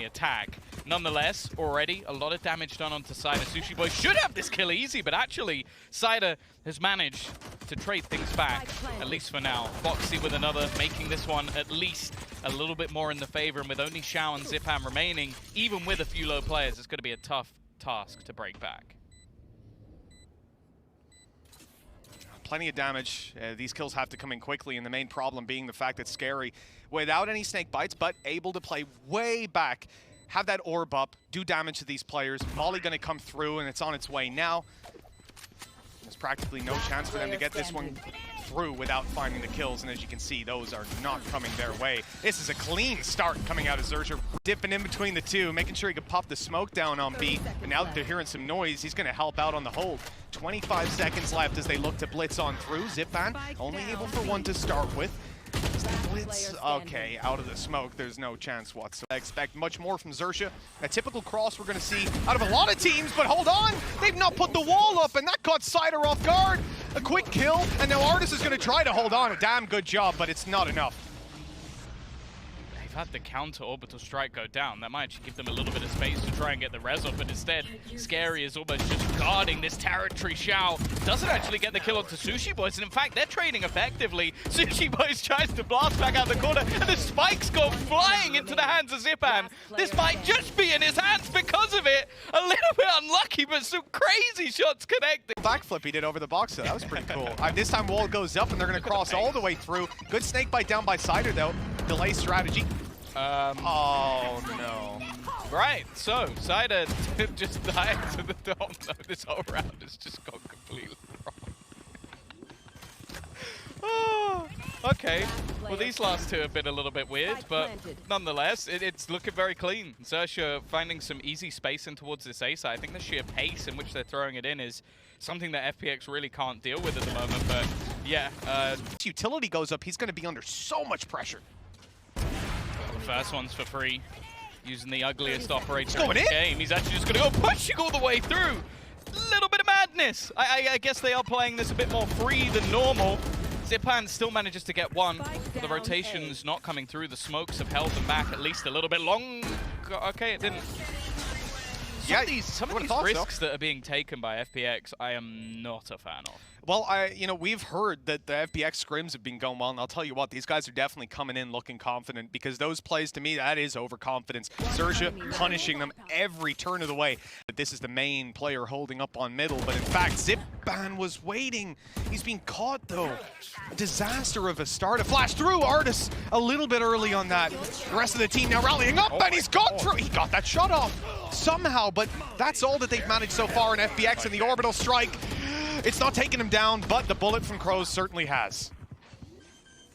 the attack. Nonetheless, already a lot of damage done onto Cider. Sushi Boy should have this kill easy, but actually Cider has managed to trade things back, at least for now. Foxy with another, making this one at least a little bit more in the favor, and with only Xiao and Zipan remaining, even with a few low players, it's going to be a tough task to break back. Plenty of damage. These kills have to come in quickly, and the main problem being the fact that Scary, without any snake bites, but able to play way back, have that orb up, do damage to these players. Molly going to come through, and it's on its way now. There's practically no chance for them to get this one through without finding the kills, and as you can see, those are not coming their way. This is a clean start coming out of XERXIA, dipping in between the two, making sure he could pop the smoke down on B, but now that they're hearing some noise, he's going to help out on the hold. 25 seconds left as they look to blitz on through. Zipan only able for one to start with. Blitz, okay, out of the smoke, there's no chance whatsoever. I expect much more from XERXIA. A typical cross we're going to see out of a lot of teams, but hold on! They've not put the wall up, and that caught Cider off guard. A quick kill, and now Artis is going to try to hold on. A damn good job, but it's not enough. They've had the counter orbital strike go down. That might actually give them a little bit of space to try and get the res off, but instead, Scary is almost just guarding this territory. Xiao doesn't actually get the kill onto Sushi Boys, and in fact, they're trading effectively. Sushi Boys tries to blast back out the corner, and the spikes go flying into the hands of Zipan. This might just be in his hands because of it. A little bit unlucky, but some crazy shots connected. Backflip he did over the box, so that was pretty cool. This time wall goes up, and they're going to cross all the way through. Good snake bite down by Cider, though. Delay strategy. Oh no. Right, so Cider just died to the dome. No, this whole round has just gone completely wrong. Oh, okay. Well, these last two have been a little bit weird, but nonetheless, it's looking very clean. XERXIA finding some easy space in towards this A side. I think the sheer pace in which they're throwing it in is something that FPX really can't deal with at the moment, but yeah. Utility goes up, he's going to be under so much pressure. First one's for free, using the ugliest operator in the game. He's actually just going to go pushing all the way through. Little bit of madness. I guess they are playing this a bit more free than normal. Zipan still manages to get one. The rotation's not coming through. The smokes have held them back at least a little bit long. Okay, it didn't. Some of these risks that are being taken by FPX, I am not a fan of. Well, we've heard that the FPX scrims have been going well, and I'll tell you what, these guys are definitely coming in looking confident, because those plays, to me, that is overconfidence. XERXIA punishing them every turn of the way. But this is the main player holding up on middle, but in fact, Zipan was waiting. He's been caught, though. A disaster of a start. A flash through, Artis a little bit early on that. The rest of the team now rallying up, and he's got through. He got that shot off somehow, but that's all that they've managed so far in FPX, and the orbital strike. It's not taking him down, but the bullet from Crows certainly has.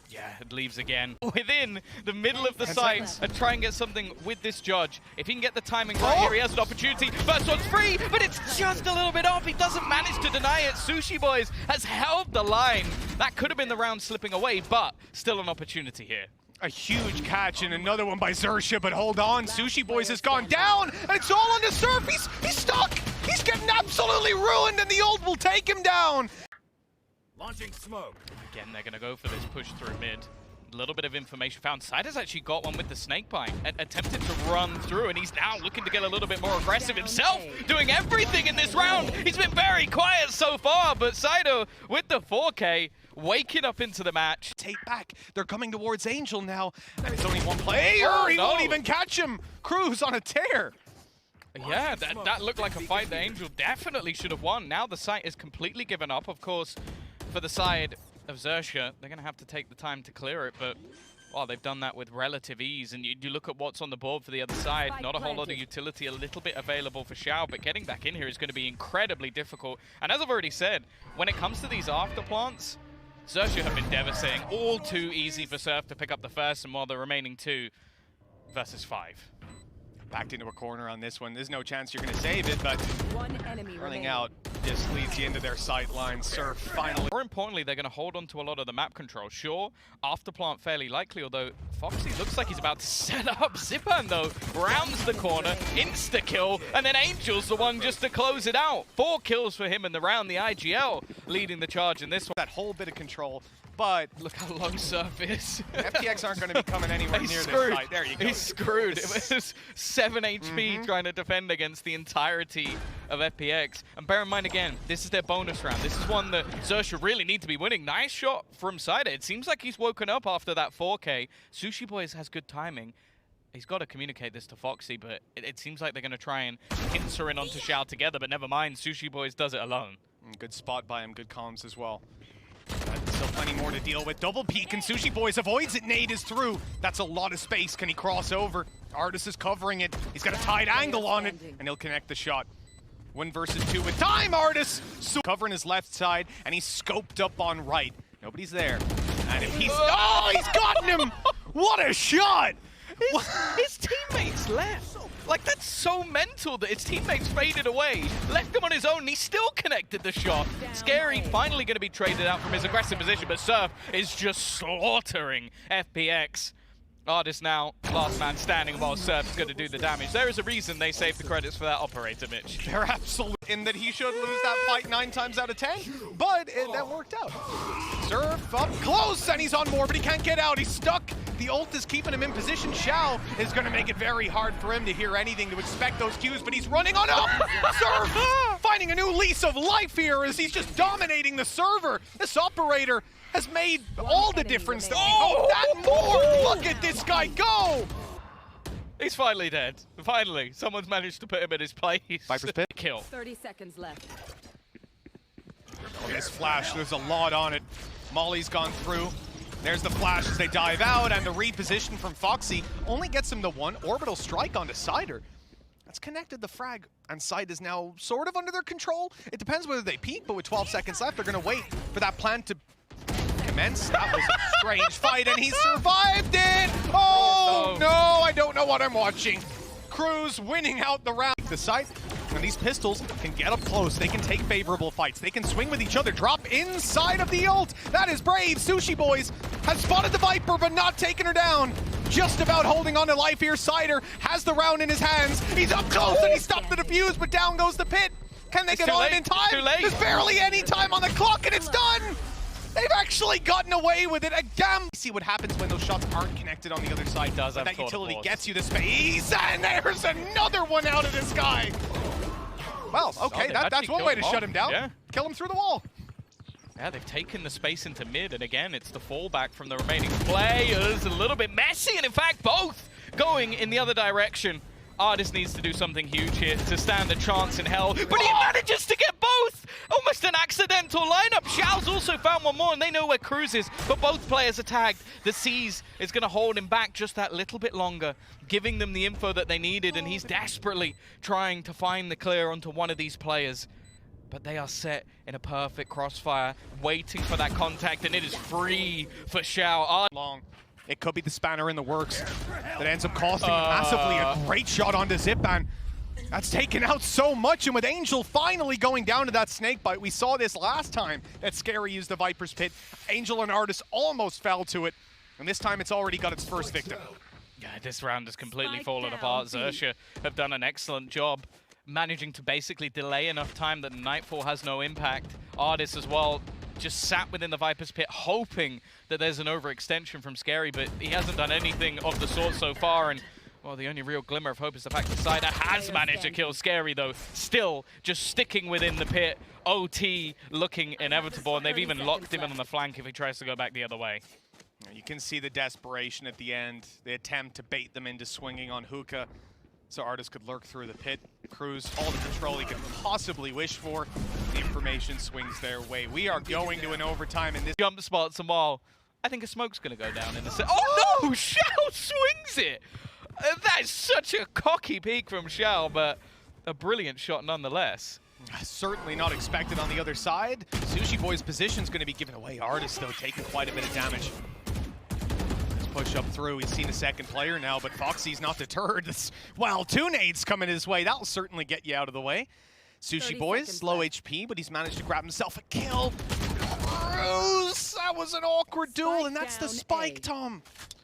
Yeah, it leaves again. Within the middle of the site and try and get something with this judge. If he can get the timing right here, he has an opportunity. First one's free, but it's just a little bit off. He doesn't manage to deny it. Sushi Boys has held the line. That could have been the round slipping away, but still an opportunity here. A huge catch and another one by XERXIA, but hold on, Sushi Boys has gone down, and it's all on the surf. He's stuck. He's getting absolutely ruined, and the ult will take him down. Launching smoke. Again, they're going to go for this push through mid. A little bit of information found. Cider's actually got one with the snake bite, attempted to run through, and he's now looking to get a little bit more aggressive himself, doing everything in this round. He's been very quiet so far, but Cider with the 4K, waking up into the match. Take back. They're coming towards Angel now, and it's only one player. He won't even catch him. Cruz on a tear. Yeah, that looked like a fight that Angel definitely should have won. Now the site is completely given up. Of course, for the side of XERXIA, they're going to have to take the time to clear it, but well, they've done that with relative ease. And you look at what's on the board for the other side, not a whole lot of utility, a little bit available for Xiao, but getting back in here is going to be incredibly difficult. And as I've already said, when it comes to these after plants, XERXIA have been devastating. All too easy for Surf to pick up the first, and while the remaining 2 versus 5. Backed into a corner on this one. There's no chance you're going to save it, but one enemy running out. just leads you into their sight line. Surf finally. More importantly, they're going to hold on to a lot of the map control. Sure, after plant fairly likely, although Foxy looks like he's about to set up. Zipan, though, rounds the corner, insta-kill, and then Angel's the one just to close it out. 4 kills for him in the round. The IGL leading the charge in this one. That whole bit of control, but Look how low Surf is. FTX aren't going to be coming anywhere near screwed. this site. There you go. He's screwed. It was 7 HP trying to defend against the entirety of FPX. And bear in mind again, this is their bonus round. This is one that XERXIA really need to be winning. Nice shot from Cider. It seems like he's woken up after that 4K. Sushi Boys has good timing. He's got to communicate this to Foxy, but it seems like they're going to try and pincer in onto Xiao together, but never mind. Sushi Boys does it alone. Good spot by him, good comms as well. Still plenty more to deal with. Double peek and Sushi Boys avoids it. Nade is through. That's a lot of space. Can he cross over? Artis is covering it. He's got a tight angle on it, and he'll connect the shot. 1 versus 2 with time, Artis! So covering his left side, and he's scoped up on right. Nobody's there. And if he's... Oh, he's gotten him! What a shot! His teammates left. Like, that's so mental that his teammates faded away, left him on his own, and he still connected the shot. Scary finally going to be traded out from his aggressive position, but Surf is just slaughtering FPX. Artis now, last man standing while Surf's going to do the damage. There is a reason they saved the credits for that operator, Mitch. They're absolute in that he should lose that fight 9 times out of 10, but that worked out. Surf up close, and he's on more, but he can't get out. He's stuck. The ult is keeping him in position. Xiao is going to make it very hard for him to hear anything, to expect those cues, but he's running on up. Surf finding a new lease of life here as he's just dominating the server. This operator has made all the difference that we hoped and more. Look at this guy go. He's finally dead. Finally, someone's managed to put him in his place. Viper's pit. Kill. 30 seconds left. Oh, this flash, there's a lot on it. Molly's gone through. There's the flash as they dive out, and the reposition from Foxy only gets him the 1 orbital strike onto Cider. That's connected the frag, and Side is now sort of under their control. It depends whether they peek, but with 12 seconds left, they're going to wait for that plan to commence. That was a strange fight, and he survived it! Oh, no, I don't know what I'm watching. Cruz winning out the round. The site, and these pistols can get up close. They can take favorable fights. They can swing with each other. Drop inside of the ult. That is brave. Sushi Boys has spotted the Viper, but not taken her down. Just about holding on to life here. Cider has the round in his hands. He's up close, and he stopped the defuse, but down goes the pit. Can they get on it in time? Too late. There's barely any time on the clock, and it's done. They've actually gotten away with it again. See what happens when those shots aren't connected on the other side. Does have that thought utility of gets you the space, and there's another one out of this guy. Well, okay, that's one way to shut him down. Yeah. Kill him through the wall. Yeah, they've taken the space into mid, and again, it's the fallback from the remaining players. A little bit messy, and in fact, both going in the other direction. Artis needs to do something huge here to stand a chance in hell, but he manages to get both! Almost an accidental lineup. Xiao's also found one more, and they know where Cruz is, but both players are tagged. The Seas is going to hold him back just that little bit longer, giving them the info that they needed, and he's desperately trying to find the clear onto one of these players. But they are set in a perfect crossfire, waiting for that contact, and it is free for Xiao. Long. It could be the spanner in the works that ends up costing him massively. A great shot onto Zipan. That's taken out so much, and with Angel finally going down to that snake bite, we saw this last time that Scary used the Viper's Pit. Angel and Artis almost fell to it, and this time it's already got its first victim. Yeah, this round has completely fallen apart. XERXIA have done an excellent job managing to basically delay enough time that Nightfall has no impact. Artis as well just sat within the Viper's Pit hoping that there's an overextension from Scary, but he hasn't done anything of the sort so far, and well, the only real glimmer of hope is the fact that Cider has managed to kill Scary, though, still just sticking within the pit. OT looking inevitable, and they've even locked him in on the flank if he tries to go back the other way. You can see the desperation at the end, the attempt to bait them into swinging on Hookah, so Artis could lurk through the pit. Cruz, all the control he could possibly wish for. The information swings their way. We are going to an overtime in this. Jump spots them all. I think a smoke's going to go down in the set. Oh no! Xiao swings it! That's such a cocky peek from Xiao, but a brilliant shot nonetheless. Certainly not expected on the other side. Sushi Boy's position's going to be given away. Artis, though, taking quite a bit of damage. Push up through. He's seen a second player now, but Foxy's not deterred. Wow, 2 nades coming his way. That'll certainly get you out of the way. Sushi Boys, low HP, but he's managed to grab himself a kill. Cruz! That was an awkward duel, and that's the spike, Tom.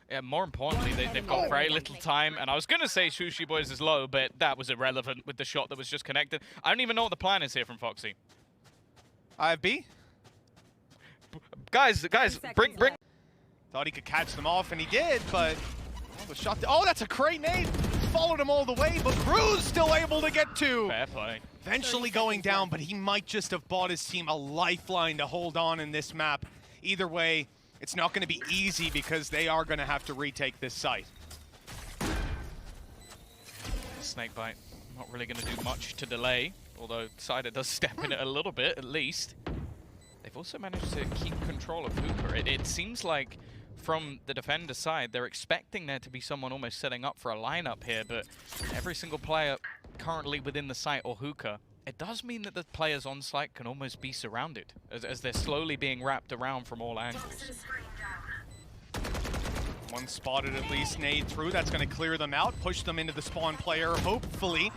Yeah, more importantly, they've got very little time, and I was going to say Sushi Boys is low, but that was irrelevant with the shot that was just connected. I don't even know what the plan is here from Foxy. IFB? Guys, bring... Thought he could catch them off, and he did, but... the shot. Oh, that's a great nade! Followed him all the way, but Cruz still able to get two. Fair play. Eventually going down, but he might just have bought his team a lifeline to hold on in this map. Either way, it's not going to be easy because they are going to have to retake this site. Snakebite, not really going to do much to delay, although Cider does step in it a little bit, at least. They've also managed to keep control of Hooper. It seems like from the defender side, they're expecting there to be someone almost setting up for a lineup here, but every single player currently within the site or hookah, it does mean that the players on site can almost be surrounded as they're slowly being wrapped around from all angles. One spotted at least, nade through. That's going to clear them out, push them into the spawn player, hopefully.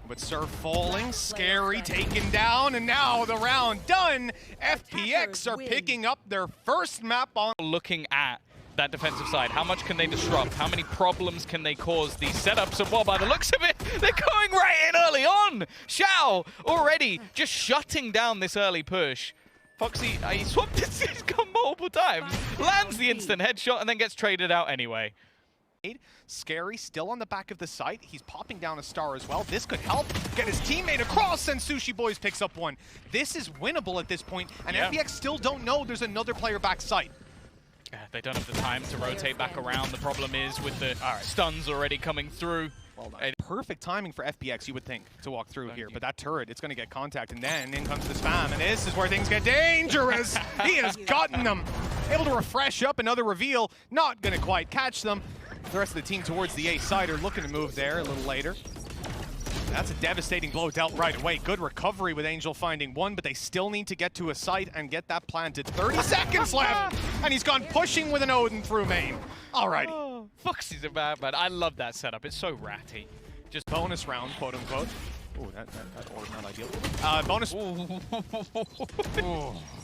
But Surf falling, Scary taken down, and now the round done. FPX are picking up their first map on. Looking at that defensive side, how much can they disrupt? How many problems can they cause these setups? And well, by the looks of it, they're going right in early on. Xiao already just shutting down this early push. Foxy, he swapped his gun multiple times, lands the instant headshot, and then gets traded out anyway. Scary still on the back of the site. He's popping down a star as well. This could help get his teammate across, and Sushi Boys picks up one. This is winnable at this point, and FPX still don't know there's another player back site. They don't have the time to rotate back around. The problem is with the stuns already coming through. Well done. Perfect timing for FPX, you would think, to walk through here. But that turret, it's going to get contact, and then in comes the spam, and this is where things get dangerous. He has gotten them. Able to refresh up another reveal. Not going to quite catch them. The rest of the team towards the A side are looking to move there a little later. That's a devastating blow dealt right away. Good recovery with Angel finding one, but they still need to get to a site and get that planted. 30 seconds left, and he's gone pushing with an Odin through main. Alrighty. Oh, Foxy's a bad man. I love that setup. It's so ratty. Just bonus round, quote unquote. Ooh, that order's not ideal. Bonus.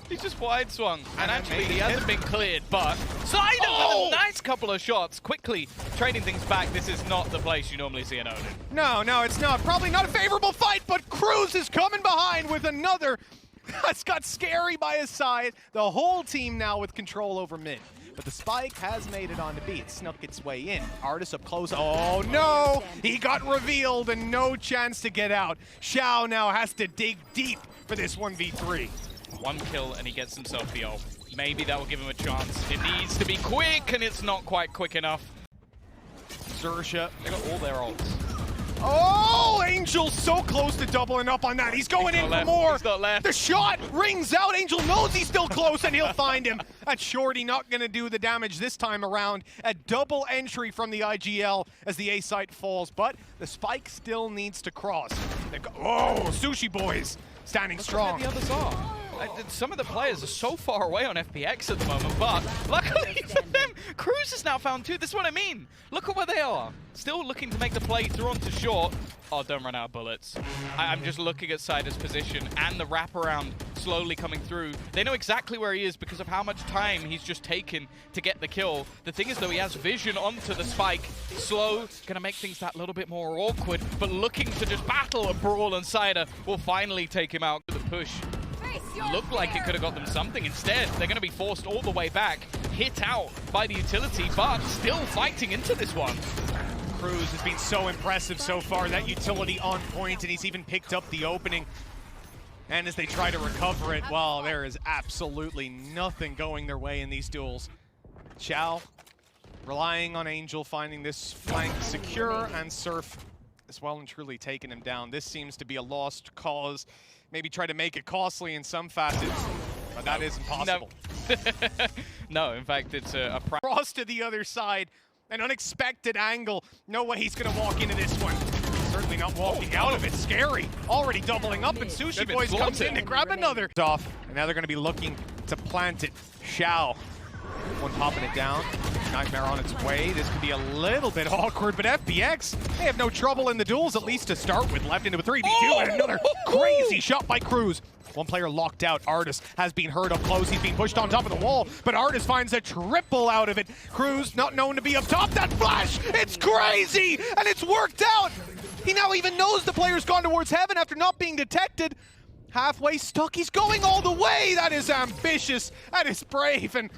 He's just wide swung, and actually he hasn't been cleared, but Cider with a nice couple of shots, quickly trading things back. This is not the place you normally see an Odin. No, it's not. Probably not a favorable fight, but Cruz is coming behind with another. That's got Scary by his side. The whole team now with control over mid. But the spike has made it onto B. It snuck its way in. Artis up close. Oh no! He got revealed and no chance to get out. Xiao now has to dig deep for this 1v3. One kill and he gets himself the ult. Maybe that will give him a chance. It needs to be quick and it's not quite quick enough. XERXIA. They got all their ults. Oh, Angel's so close to doubling up on that. He's going in for more. He's not left. The shot rings out. Angel knows he's still close and he'll find him. That's Shorty not going to do the damage this time around. A double entry from the IGL as the A site falls, but the spike still needs to cross. Oh, Sushi Boys standing strong. The others are. Some of the players are so far away on FPX at the moment, but luckily for them, Cruz has now found two. This is what I mean. Look at where they are. Still looking to make the play through onto short. Oh, don't run out of bullets. I'm just looking at Cider's position and the wraparound slowly coming through. They know exactly where he is because of how much time he's just taken to get the kill. The thing is, though, he has vision onto the spike. Slow, gonna make things that little bit more awkward, but looking to just battle and brawl, and Cider will finally take him out with a push. Looked like it could have got them something. Instead, they're going to be forced all the way back, hit out by the utility, but still fighting into this one. Cruz has been so impressive so far. That utility on point, and he's even picked up the opening. And as they try to recover it, well, there is absolutely nothing going their way in these duels. Xiao relying on Angel, finding this flank secure, and Surf is well and truly taking him down. This seems to be a lost cause. Maybe try to make it costly in some facets, but that is impossible. No, no, in fact, it's a cross to the other side, an unexpected angle. No way he's going to walk into this one. Certainly not walking out of it. Scary, already doubling up, and Sushi Boys comes in to grab another. Off, and now they're going to be looking to plant it. Xiao, one popping it down. Nightmare on its way. This could be a little bit awkward, but FPX, they have no trouble in the duels, at least to start with. Left into a 3v2, and another crazy shot by Cruz. One player locked out. Artis has been hurt up close. He's being pushed on top of the wall, but Artis finds a triple out of it. Cruz not known to be up top. That flash, it's crazy, and it's worked out. He now even knows the player's gone towards heaven after not being detected. Halfway stuck, he's going all the way. That is ambitious, that is brave, and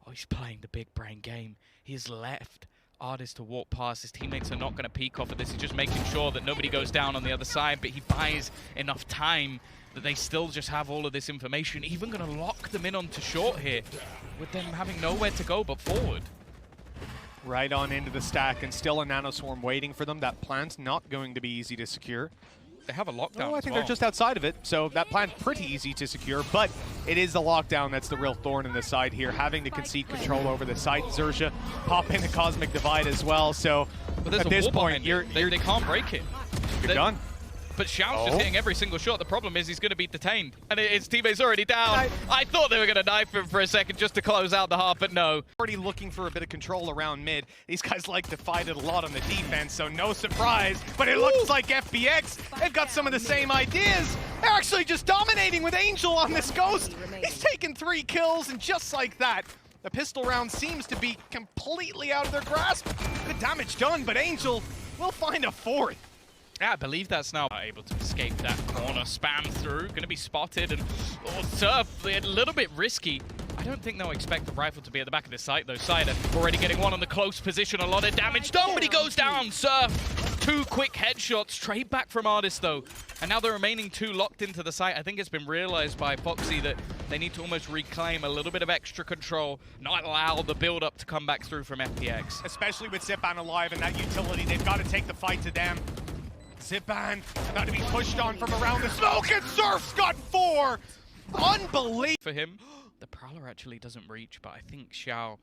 oh, he's playing the big brain game. He's left Artis to walk past. His teammates are not going to peek off of this. He's just making sure that nobody goes down on the other side, but he buys enough time that they still just have all of this information. Even going to lock them in onto short here, with them having nowhere to go but forward. Right on into the stack, and still a nanoswarm waiting for them. That plant's not going to be easy to secure. They have a lockdown. Oh, I think they're just outside of it, so that plant's pretty easy to secure, but it is the lockdown that's the real thorn in the side here, having to concede control over the site. XERXIA pop in the Cosmic Divide as well, so at this point, they can't break it. You're done. But Xiao's just hitting every single shot. The problem is he's going to be detained. And his teammate's already down. I thought they were going to knife him for a second just to close out the half, but no. Already looking for a bit of control around mid. These guys like to fight it a lot on the defense, so no surprise. But it looks like FPX, they've got some of the same ideas. They're actually just dominating with Angel on this Ghost. He's taken 3 kills, and just like that, the pistol round seems to be completely out of their grasp. Good damage done, but Angel will find a 4th. Yeah, I believe that's now able to escape that corner, spam through, going to be spotted, and Surf, a little bit risky. I don't think they'll expect the rifle to be at the back of the site, though. Cider already getting one on the close position, a lot of damage done, but he goes down. Surf, 2 quick headshots, trade back from Artis, though. And now the remaining 2 locked into the site. I think it's been realized by Foxy that they need to almost reclaim a little bit of extra control, not allow the build-up to come back through from FPX. Especially with Zipan alive and that utility, they've got to take the fight to them. Zipan about to be pushed on from around the smoke, and Surf's got 4! Unbelievable! For him, the Prowler actually doesn't reach, but I think Xiao,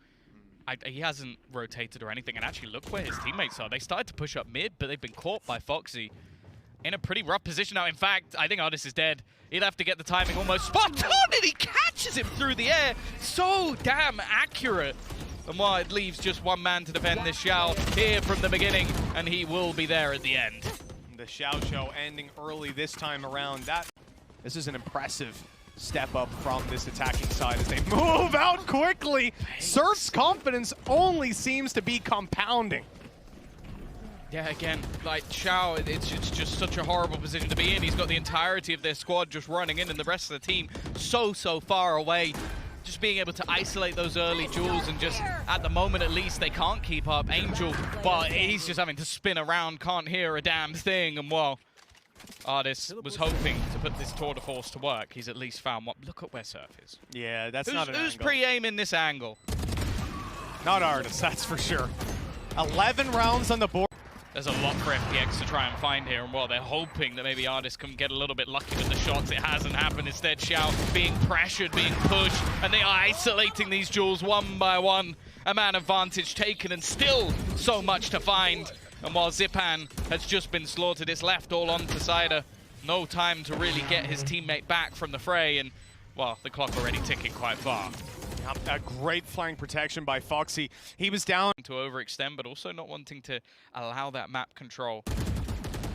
he hasn't rotated or anything, and actually look where his teammates are. They started to push up mid, but they've been caught by Foxy in a pretty rough position now. In fact, I think Artis is dead. He'd have to get the timing almost spot on, and he catches him through the air. So damn accurate. And while it leaves just one man to defend this Xiao here from the beginning, and he will be there at the end. The Xiao show ending early this time around. This is an impressive step up from this attacking side as they move out quickly. Surf's confidence only seems to be compounding. Yeah, again, like Xiao, it's just such a horrible position to be in. He's got the entirety of their squad just running in, and the rest of the team so far away. Just being able to isolate those early duels, and just at the moment at least they can't keep up. Angel, well, he's just having to spin around, can't hear a damn thing, and well, Artis was hoping to put this tour de force to work. He's at least found what. Look at where Surf is. Yeah, that's not an angle. Who's pre-aiming this angle? Not Artis, that's for sure. 11 rounds on the board. There's a lot for FPX to try and find here, and well, they're hoping that maybe Artis can get a little bit lucky with the shots. It hasn't happened. Instead, Xiao being pressured, being pushed, and they are isolating these duels one by one. A man advantage taken, and still so much to find. And while Zipan has just been slaughtered, it's left all on to Cider. No time to really get his teammate back from the fray, and well, the clock already ticking quite far. A great flank protection by Foxy. He was down to overextend, but also not wanting to allow that map control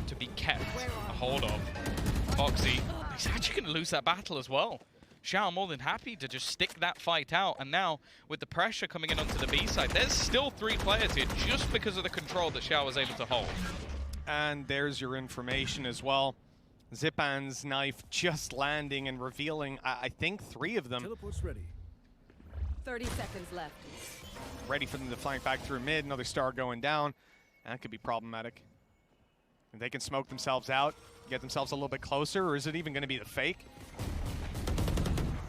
to be kept a hold of. Foxy, he's actually going to lose that battle as well. Xiao more than happy to just stick that fight out, and now with the pressure coming in onto the B side, there's still 3 players here just because of the control that Xiao was able to hold. And there's your information as well. Zipan's knife just landing and revealing, I think, 3 of them. Teleport's ready. 30 seconds left. Ready for them to flank back through mid. Another star going down. That could be problematic. If they can smoke themselves out, get themselves a little bit closer, or is it even going to be the fake?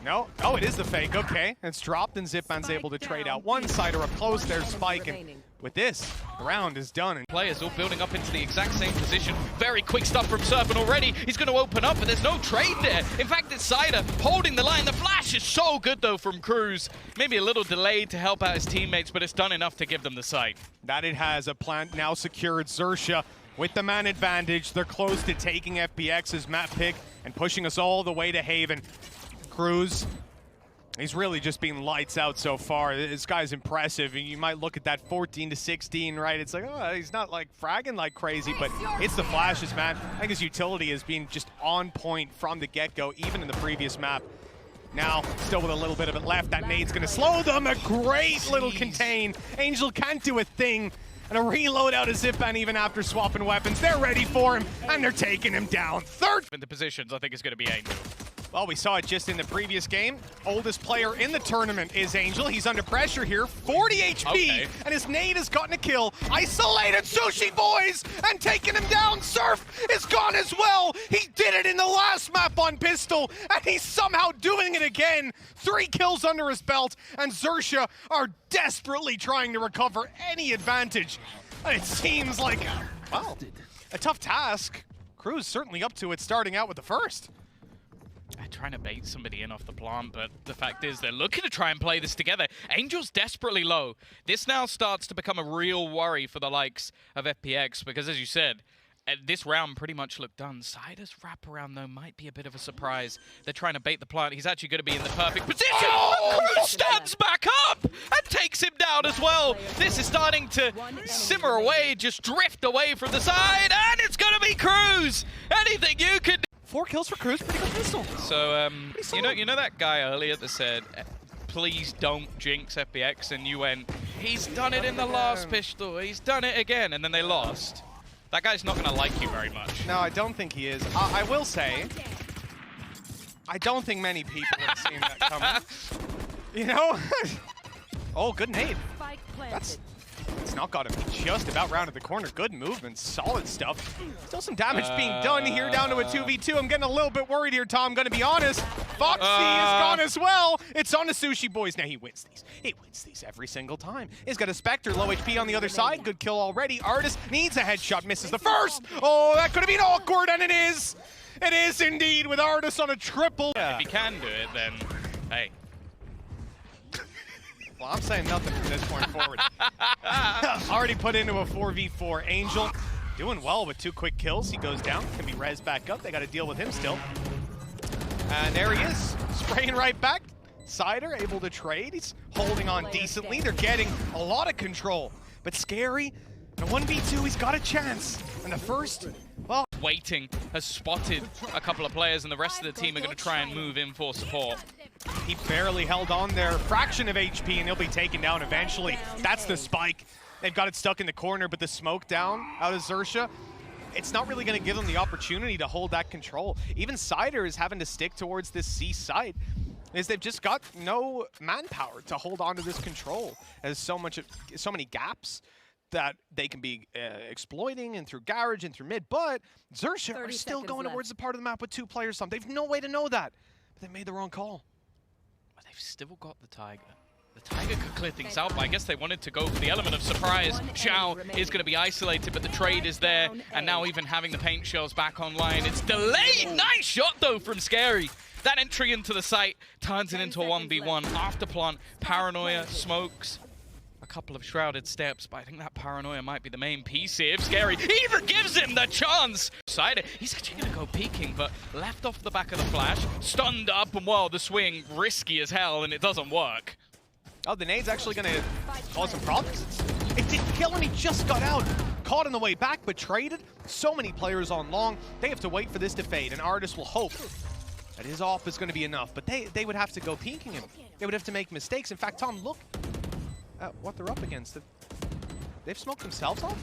No. Oh, it is the fake. Okay. It's dropped, and Zipan's able to trade out one sider up close. There's Spike, and with this, the round is done. And players all building up into the exact same position. Very quick stuff from Surf, and already he's going to open up, but there's no trade there. In fact, it's Cider holding the line. The flash is so good, though, from Cruz. Maybe a little delayed to help out his teammates, but it's done enough to give them the site. That it has. A plant now secured. XERXIA with the man advantage. They're close to taking FPX's map pick and pushing us all the way to Haven. Cruz He's really just been lights out so far. This guy's impressive, and you might look at that 14 to 16, right? It's like, oh, he's not like fragging like crazy, but it's the flashes, man. I think his utility has been just on point from the get-go, even in the previous map. Now, still with a little bit of it left, that nade's gonna slow them. A great little contain. Angel can't do a thing. And a reload out of Zipan even after swapping weapons. They're ready for him, and they're taking him down. Third. In the positions, I think is going to be Angel. Well, we saw it just in the previous game. Oldest player in the tournament is Angel. He's under pressure here. 40 HP, Okay. and his nade has gotten a kill. Isolated Sushi Boys, and taking him down. Surf is gone as well. He did it in the last map on Pistol, and he's somehow doing it again. 3 kills under his belt, and XERXIA are desperately trying to recover any advantage. And it seems like, well, a tough task. Crew's certainly up to it, starting out with the first. They're trying to bait somebody in off the plant, but the fact is they're looking to try and play this together. Angel's desperately low. This now starts to become a real worry for the likes of FPX, because as you said, this round pretty much looked done. Sider's wraparound, though, might be a bit of a surprise. They're trying to bait the plant. He's actually going to be in the perfect position. Oh! Cruz stands back up and takes him down as well. This is starting to simmer away, just drift away from the side, and it's going to be Cruz. Anything you can do. 4 kills for Cruz, pretty good Pistol. So, you know that guy earlier that said, please don't jinx FPX, and you went, he's done it in the last Pistol, he's done it again, and then they lost. That guy's not going to like you very much. No, I don't think he is. I will say, I don't think many people would have seen that coming. You know? Oh, good nade. That's not got him. He just about rounded the corner. Good movement. Solid stuff. Still some damage being done here down to a 2v2. I'm getting a little bit worried here, Tom. I'm going to be honest. Foxy is gone as well. It's on the Sushi Boys. Now he wins these. He wins these every single time. He's got a Spectre. Low HP on the other side. Good kill already. Artist needs a headshot. Misses the first. Oh, that could have been awkward, and it is. It is indeed with Artist on a triple. If he can do it, then, hey. Well, I'm saying nothing from this point forward. Already put into a 4v4. Angel doing well with 2 quick kills. He goes down, can be rezzed back up. They got to deal with him still. And there he is, spraying right back. Sider able to trade. He's holding on decently. They're getting a lot of control. But Scary, in a 1v2, he's got a chance. And the first, well... Waiting, has spotted a couple of players, and the rest of the team are going to try and move in for support. He barely held on there, fraction of HP, and he'll be taken down eventually. That's the spike. They've got it stuck in the corner, but the smoke down out of XERXIA, it's not really going to give them the opportunity to hold that control. Even Sider is having to stick towards this C site, is they've just got no manpower to hold on to this control. There's so many gaps that they can be exploiting, and through garage and through mid, but XERXIA are still going towards the part of the map with 2 players. They've no way to know that, but they made the wrong call. But they've still got the Tiger. The Tiger could clear things out, but I guess they wanted to go for the element of surprise. Xiao is going to be isolated, but the trade is there, and now even having the paint shells back online, it's delayed. Nice shot, though, from Scary. That entry into the site turns it into a 1v1. After plant, Paranoia, smokes. A couple of shrouded steps, but I think that Paranoia might be the main piece here. If Scary even gives him the chance. Sider, he's actually going to go peeking, but left off the back of the flash, stunned up, and well, the swing risky as hell, and it doesn't work. Oh, the nade's actually going to cause some problems. It didn't kill him, he just got out. Caught on the way back, but traded. So many players on long. They have to wait for this to fade, and Artist will hope that his off is going to be enough, but they would have to go peeking him. They would have to make mistakes. In fact, Tom, look at what they're up against. They've smoked themselves off?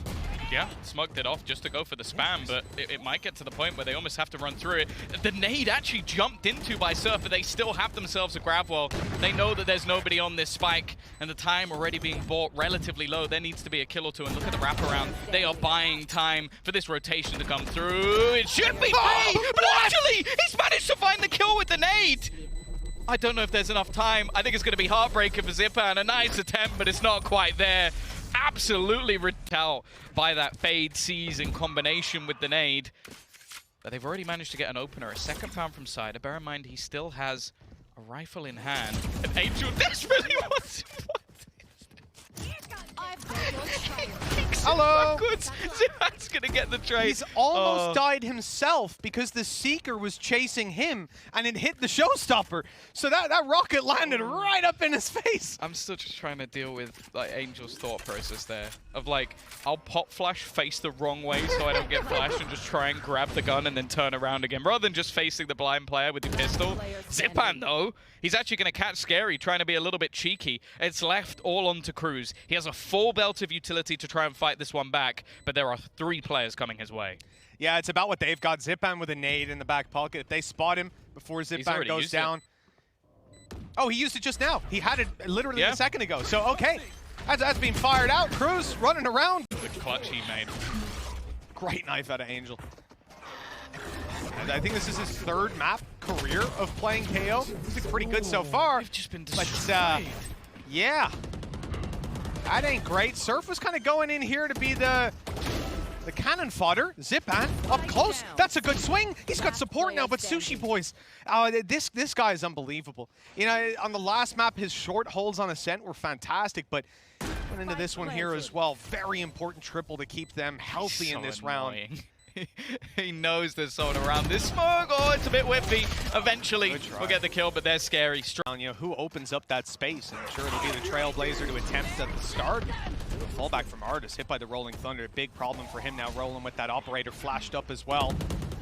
Yeah, smoked it off just to go for the spam, but it might get to the point where they almost have to run through it. The nade actually jumped into by Surf, but they still have themselves a grab wall. They know that there's nobody on this spike, and the time already being bought relatively low. There needs to be a kill or two, and look at the wraparound. They are buying time for this rotation to come through. It should be free, but actually, he's managed to find the kill with the nade. I don't know if there's enough time. I think it's going to be heartbreaking for Zipan. A nice attempt, but it's not quite there. Absolutely retell by that fade seize in combination with the nade. But they've already managed to get an opener. A second found from Sider. Bear in mind, he still has a rifle in hand. And Angel desperately wants to... He picks Hello. Backwards. Zipan's gonna get the trade. He's almost died himself because the Seeker was chasing him and it hit the showstopper. So that rocket landed right up in his face. I'm still just trying to deal with like Angel's thought process there of like, I'll pop flash, face the wrong way so I don't get flashed, and just try and grab the gun and then turn around again, rather than just facing the blind player with the pistol. Zipan though, he's actually going to catch Scary, trying to be a little bit cheeky. It's left all onto Cruz. He has a full belt of utility to try and fight this one back, but there are 3 players coming his way. Yeah, it's about what they've got. Zipan with a nade in the back pocket. If they spot him before Zipan goes down. Oh, he used it just now. He had it literally a second ago. So, okay. That's being fired out. Cruz running around. The clutch he made. Great knife out of Angel. And I think this is his 3rd map career of playing KO. He's been pretty good so far. They've just been destroyed. But, yeah. That ain't great. Surf was kind of going in here to be the cannon fodder. Zipan up close. That's a good swing. He's got support now, but Sushi Boys, this guy is unbelievable. You know, on the last map, his short holds on Ascent were fantastic, but went into this one here as well. Very important triple to keep them healthy in this round. He knows there's someone around. This smoke, oh, it's a bit whiffy. Eventually, we'll get the kill, but they're Scary. You know, who opens up that space? And I'm sure it'll be the Trailblazer to attempt at the start. Fallback from Artis, hit by the Rolling Thunder. Big problem for him now, rolling with that operator flashed up as well.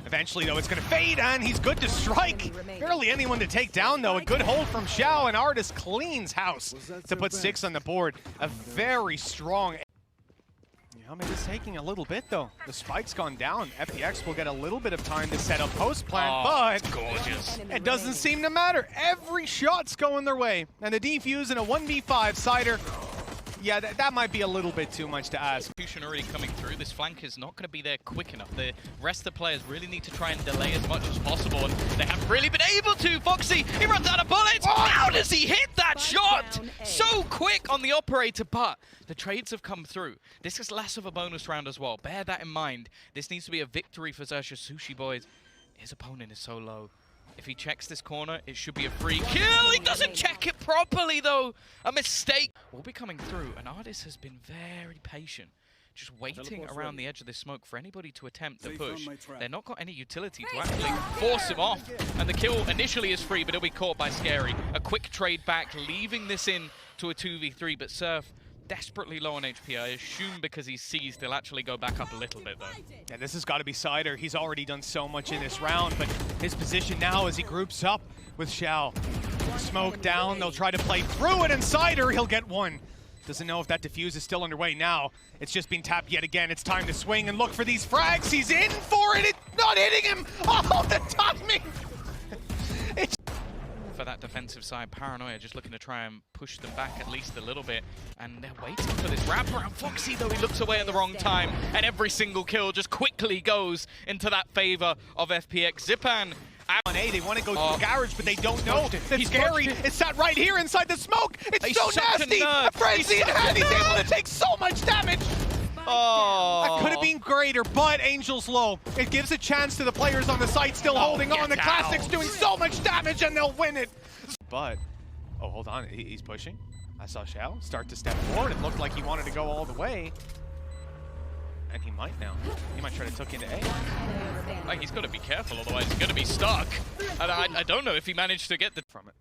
Eventually, though, it's going to fade, and he's good to strike. Barely anyone to take down, though. A good hold from Xiao, and Artis cleans house to put 6 on the board. A very strong... Maybe it's taking a little bit, though. The spike's gone down. FPX will get a little bit of time to set up post-plant, but gorgeous. It doesn't seem to matter. Every shot's going their way. And the defuse in a 1v5 Cider. Yeah, that might be a little bit too much to ask. Execution already coming through. This flank is not going to be there quick enough. The rest of the players really need to try and delay as much as possible, and they haven't really been able to. Foxy, he runs out of bullets. Oh! How does he hit that shot? So quick on the operator, but the trades have come through. This is less of a bonus round as well. Bear that in mind. This needs to be a victory for XERXIA. Sushi Boys. His opponent is so low. If he checks this corner, it should be a free kill. He doesn't check it properly, though. A mistake. We'll be coming through, and Artis has been very patient, just waiting around the edge of this smoke for anybody to attempt to push. They've not got any utility to actually force him off, and the kill initially is free, but he'll be caught by Scary. A quick trade back, leaving this in to a 2v3, but Surf desperately low on HP. I assume because he's seized, he'll actually go back up a little bit, though. Yeah, this has got to be Cider. He's already done so much in this round, but his position now as he groups up with Xiao. Smoke down, they'll try to play through it, and Cider, he'll get 1. Doesn't know if that defuse is still underway now. It's just been tapped yet again. It's time to swing and look for these frags. He's in for it. It's not hitting him. Oh, the timing. For that defensive side, Paranoia just looking to try and push them back at least a little bit, and they're waiting for this wraparound. Foxy, though, he looks away at the wrong time, and every single kill just quickly goes into that favor of FPX. Zipan. On A, they want to go to the garage, but they don't know that Scary is sat right here inside the smoke. It's so nasty. A frenzy in hand. He's able to take so much damage. Oh. That could have been greater, but Angel's low. It gives a chance to the players on the site still holding on. The Classic's doing so much damage, and they'll win it. But, oh, hold on. He's pushing. I saw Xiao start to step forward. It looked like he wanted to go all the way. And he might now. He might try to tuck into A. Like, he's got to be careful, otherwise he's going to be stuck. And I don't know if he managed to get the... From it.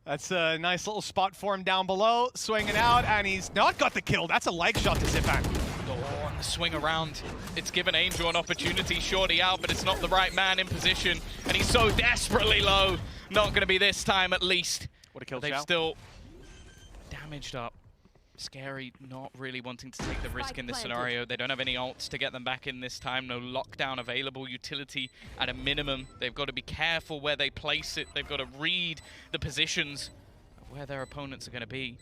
That's a nice little spot for him down below. Swinging out, and he's not got the kill. That's a leg shot to Zipan. Oh, and the swing around. It's given Angel an opportunity, shorty out, but it's not the right man in position. And he's so desperately low. Not going to be this time, at least. What a kill, They've Xiao. still damaged up. Scary not really wanting to take the risk in this scenario. They don't have any ults to get them back in this time. No lockdown available. Utility at a minimum. They've got to be careful where they place it. They've got to read the positions of where their opponents are going to be.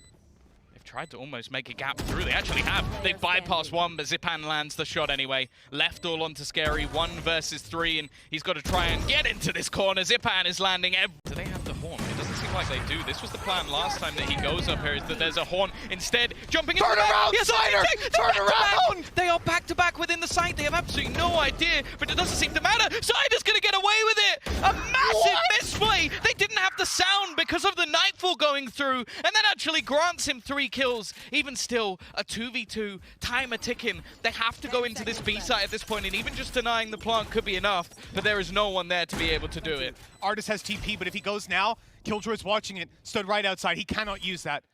They've tried to almost make a gap through. They actually have. They've bypassed one, but Zipan lands the shot anyway. Left all onto Scary. 1 versus 3, and he's got to try and get into this corner. Zipan is landing every... Do they have the horn? It doesn't seem like they do. This was the plan last time that he goes up here, is that there's a horn. Instead, jumping in. Turn around, Cider! Turn around! They are back-to-back within the site. They have absolutely no idea, but it doesn't seem to matter. Cider's going to get away with it. A massive misplay. They didn't didn't have the sound because of the Nightfall going through, and that actually grants him 3 kills. Even still, a 2v2, timer ticking. They have to go into this B site at this point, and even just denying the plant could be enough, but there is no one there to be able to do it. Artis has TP, but if he goes now, Killjoy's watching it, stood right outside. He cannot use that.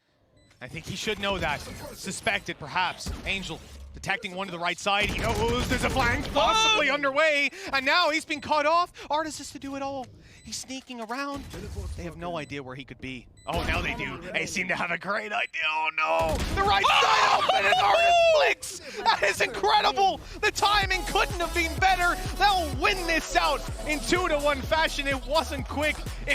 I think he should know that. Suspected, perhaps. Angel detecting one to the right side. He knows there's a flank possibly underway, and now he's been cut off. Artis has to do it all. He's sneaking around. They have no idea where he could be. Oh, now they do. They seem to have a great idea. Oh, no. The right side open, and Artis flicks. That is incredible. The timing couldn't have been better. They'll win this out in 2-1 fashion. It wasn't quick. It